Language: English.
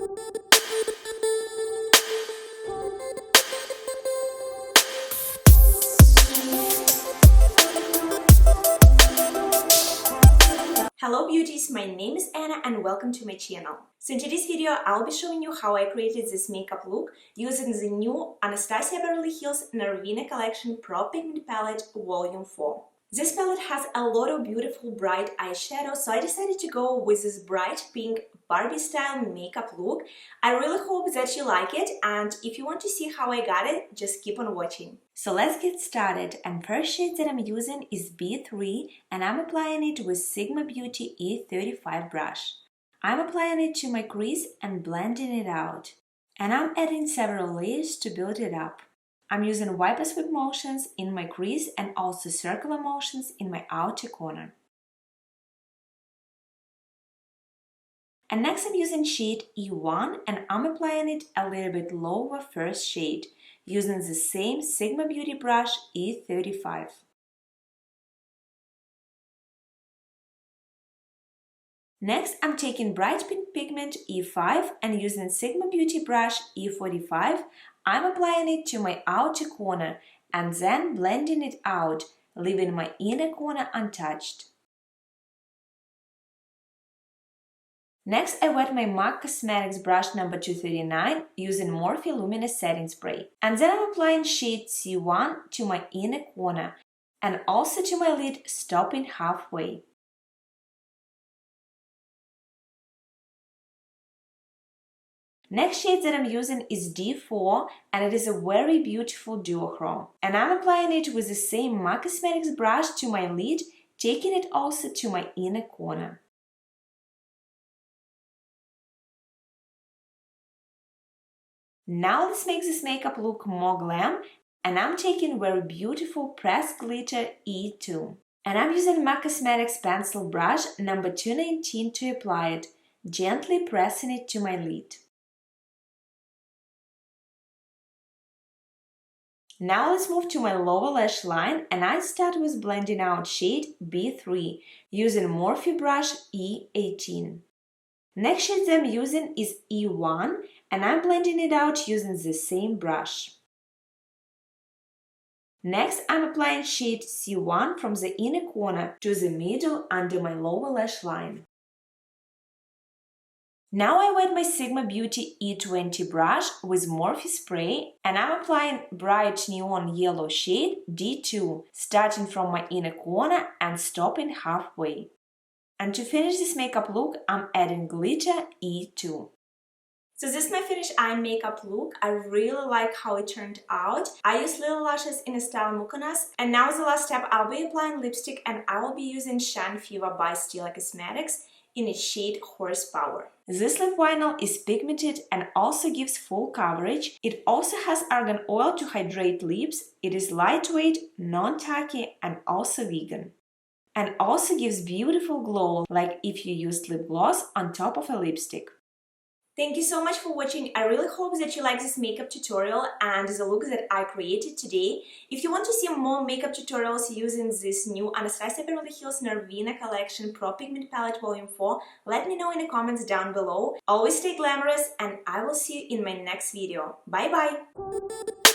Hello beauties, my name is Anna and welcome to my channel. So in today's video I'll be showing you how I created this makeup look using the new Anastasia Beverly Hills Norvina collection Pro Pigment palette Volume 4. This palette has a lot of beautiful bright eyeshadows, so I decided to go with this bright pink Barbie style makeup look. I really hope that you like it, and if you want to see how I got it, just keep on watching. So let's get started, and first shade that I'm using is B3 and I'm applying it with Sigma Beauty E35 brush. I'm applying it to my crease and blending it out. And I'm adding several layers to build it up. I'm using wipe and sweep motions in my crease and also circular motions in my outer corner. And next I'm using shade E1 and I'm applying it a little bit lower first shade using the same Sigma Beauty brush E35. Next, I'm taking bright pink pigment E5 and using Sigma Beauty brush E45, I'm applying it to my outer corner and then blending it out, leaving my inner corner untouched. Next, I wet my MAC Cosmetics brush number 239 using Morphe Luminous setting spray. And then I'm applying shade C1 to my inner corner and also to my lid, stopping halfway. Next shade that I'm using is D4 and it is a very beautiful duochrome. And I'm applying it with the same MAC Cosmetics brush to my lid, taking it also to my inner corner. Now let's make this makeup look more glam, and I'm taking very beautiful pressed glitter E2. And I'm using MAC Cosmetics pencil brush number 219 to apply it, gently pressing it to my lid. Now let's move to my lower lash line and I start with blending out shade B3 using Morphe brush E18. Next shade that I'm using is E1 and I'm blending it out using the same brush. Next, I'm applying shade C1 from the inner corner to the middle under my lower lash line. Now I wet my Sigma Beauty E20 brush with Morphe spray and I'm applying bright neon yellow shade D2, starting from my inner corner and stopping halfway. And to finish this makeup look, I'm adding glitter E2. So this is my finished eye makeup look. I really like how it turned out. I used Lilly Lashes in a style Mykonos, and now as the last step I'll be applying lipstick and I will be using Shine Fever by Stila Cosmetics in its shade Horsepower. This lip vinyl is pigmented and also gives full coverage. It also has argan oil to hydrate lips. It is lightweight, non-tacky and also vegan. And also gives beautiful glow like if you used lip gloss on top of a lipstick. Thank you so much for watching. I really hope that you like this makeup tutorial and the look that I created today. If you want to see more makeup tutorials using this new Anastasia Beverly Hills Norvina collection Pro Pigment palette Volume 4, let me know in the comments down below. Always stay glamorous and I will see you in my next video. Bye bye!